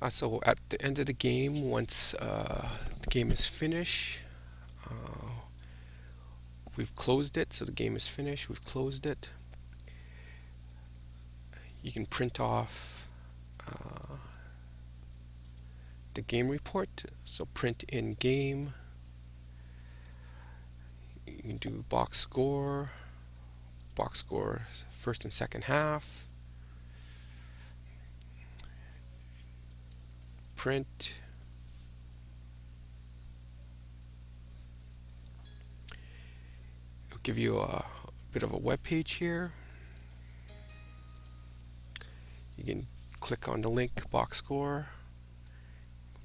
So at the end of the game, once the game is finished, we've closed it. So the game is finished, we've closed it. You can print off the game report. So print in game. You can do box score first and second half, print. It'll give you a bit of a web page here. You can click on the link box score,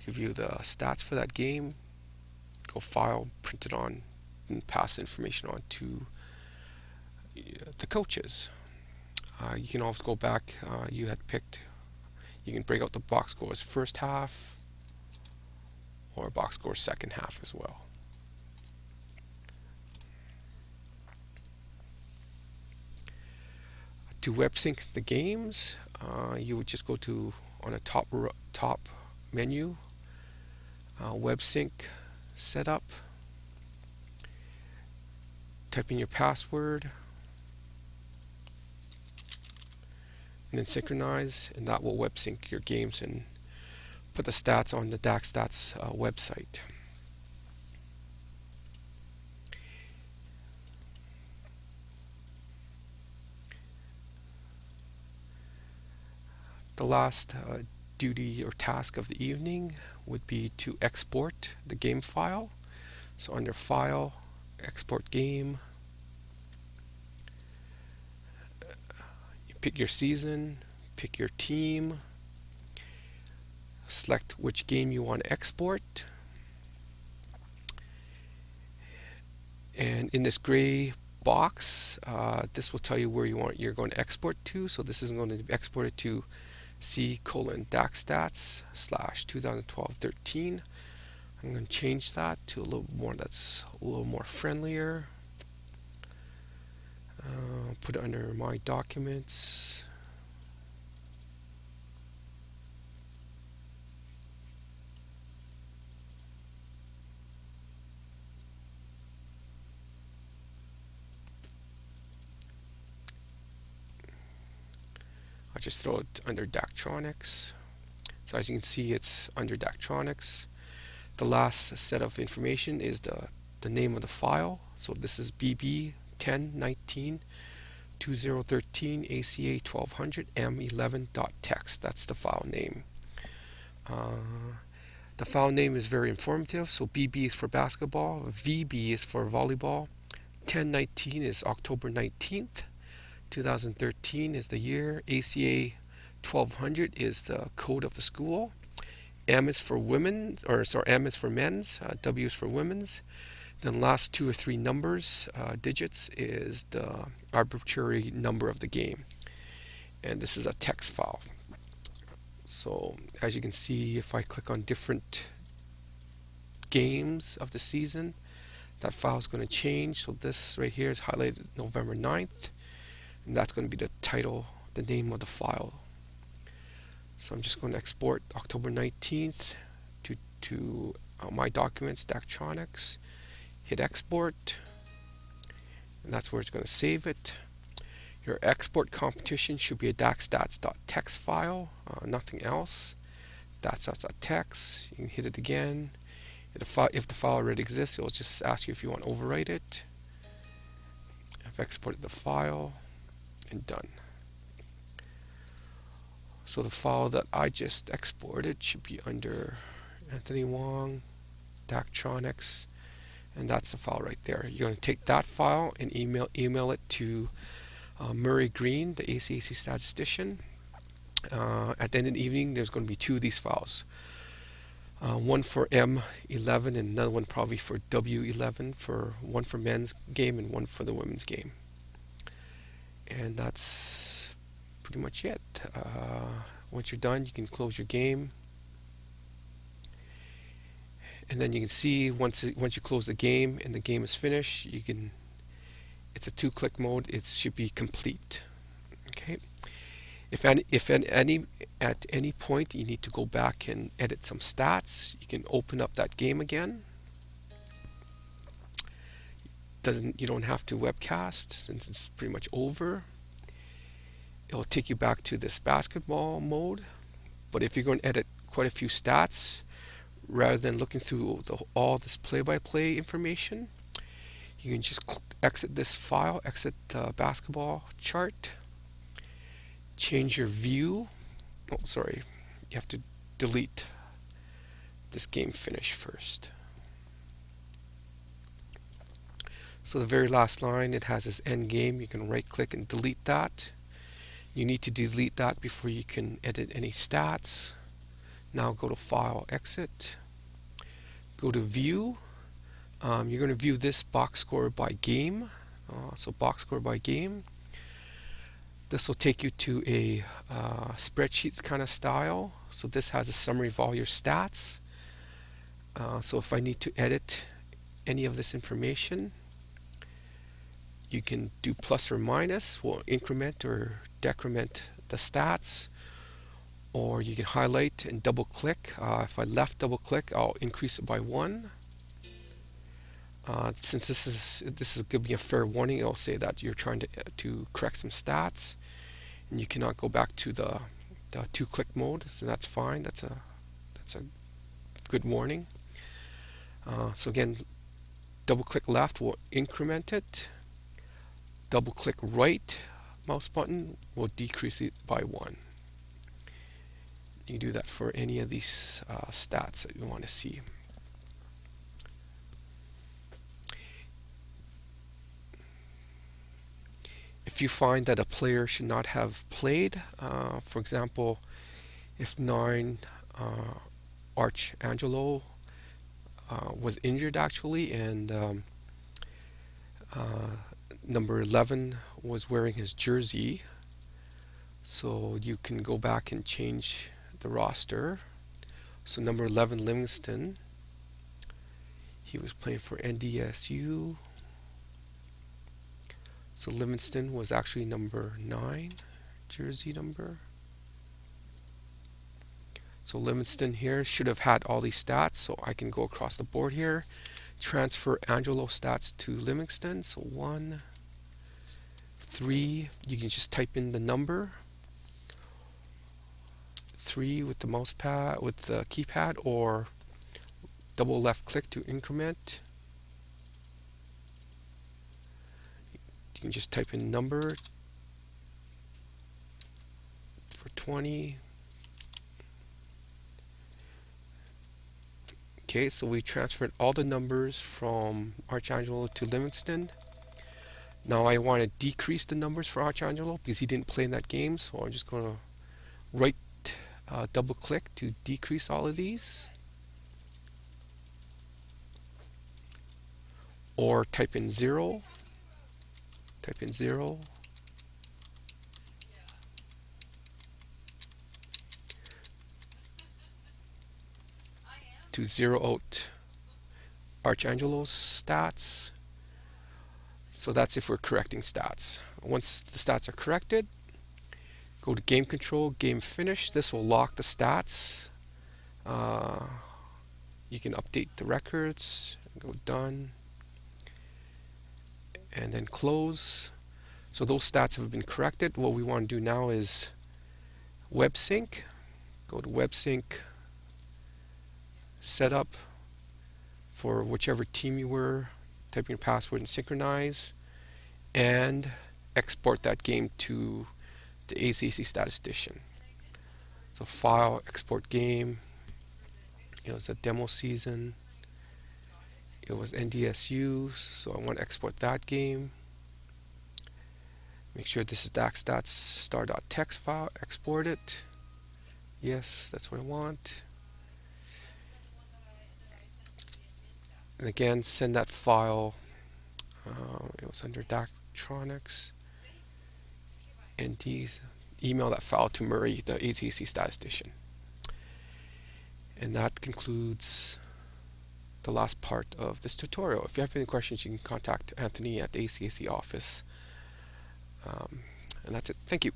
give you the stats for that game, go file, print it on, and pass the information on to the coaches. You can always go back. You had picked. You can break out the box scores first half or box scores second half as well. To web sync the games, you would just go to on the top menu, web sync setup. Type in your password and then synchronize, and that will web sync your games and put the stats on the DakStats website. The last duty or task of the evening would be to export the game file. So under File, Export Game, you pick your season, pick your team, select which game you want to export, and in this gray box, this will tell you where you're going to export to. So this is going to be exported to C:\DakStats/2012-13. I'm going to change that to a little more friendlier. Put it under my documents. I'll just throw it under Daktronics. So as you can see, it's under Daktronics. The last set of information is the name of the file. So this is BB1019 2013 ACA 1200 M11.txt. That's the file name. The file name is very informative. So BB is for basketball, VB is for volleyball, 1019 is October 19th, 2013 is the year, ACA 1200 is the code of the school, M is for women, M is for men's, W is for women's. Then last 2 or 3 numbers, digits, is the arbitrary number of the game. And this is a text file. So as you can see, if I click on different games of the season, that file is going to change. So this right here is highlighted November 9th, and that's going to be the title, the name of the file. So I'm just going to export October 19th to my documents, Daktronics. Hit export, and that's where it's going to save it. Your export competition should be a DakStats.txt file, nothing else. DakStats.txt. You can hit it again. If the file already exists, it will just ask you if you want to overwrite it. I've exported the file and done. So the file that I just exported should be under Anthony Wong, Daktronics, and that's the file right there. You're going to take that file and email it to Murray Green, the ACAC statistician. At the end of the evening, there's going to be 2 of these files. One for M11 and another one probably for W11, one for men's game and one for the women's game. And that's pretty much it. Once you're done, you can close your game. And then you can see once you close the game and the game is finished, it's a 2-click mode. It should be complete. Okay. At any point you need to go back and edit some stats, you can open up that game again. You don't have to webcast since it's pretty much over. It'll take you back to this basketball mode. But if you're going to edit quite a few stats, rather than looking through all this play-by-play information, you can just exit this file, exit the basketball chart, change your view. Oh, sorry, you have to delete this game finish first. So the very last line, it has this end game. You can right click and delete that. You need to delete that before you can edit any stats. Now go to File, Exit. Go to View. You're going to view this box score by game. So box score by game. This will take you to a spreadsheets kind of style. So this has a summary of all your stats. So if I need to edit any of this information, you can do plus or minus, will increment or decrement the stats, or you can highlight and double click. If I left double click, I'll increase it by 1. Since this is going to be a fair warning, it'll say that you're trying to correct some stats, and you cannot go back to the 2-click mode. So that's fine. That's a good warning. So again, double click left will increment it. Double click right mouse button will decrease it by 1. You do that for any of these stats that you want to see. If you find that a player should not have played, for example, if 9 Archangelo was injured actually, and number 11 was wearing his jersey, so you can go back and change the roster. So number 11, Livingston, he was playing for NDSU. So Livingston was actually number 9 jersey number. So Livingston here should have had all these stats, so I can go across the board here, transfer Angelo stats to Livingston. So 1, 3, you can just type in the number 3 with the mouse pad, with the keypad, or double left click to increment. You can just type in number for 20. Okay, so we transferred all the numbers from Archangelo to Livingston. Now I want to decrease the numbers for Archangelo because he didn't play in that game, so I'm just going to double click to decrease all of these, or type in 0 to 0 out Archangelo's stats. So that's if we're correcting stats. Once the stats are corrected, go to game control, game finish. This will lock the stats. You can update the records, go done, and then close. So those stats have been corrected. What we want to do now is web sync. Go to web sync, setup for whichever team you were, type in your password and synchronize, and export that game to the ACAC statistician. So file, export game. It was a demo season. It was NDSU, so I want to export that game. Make sure this is DakStats star.txt file. Export it. Yes, that's what I want. And again, send that file. It was under Daktronics. And email that file to Murray, the ACAC statistician. And that concludes the last part of this tutorial. If you have any questions, you can contact Anthony at the ACAC office. And that's it. Thank you.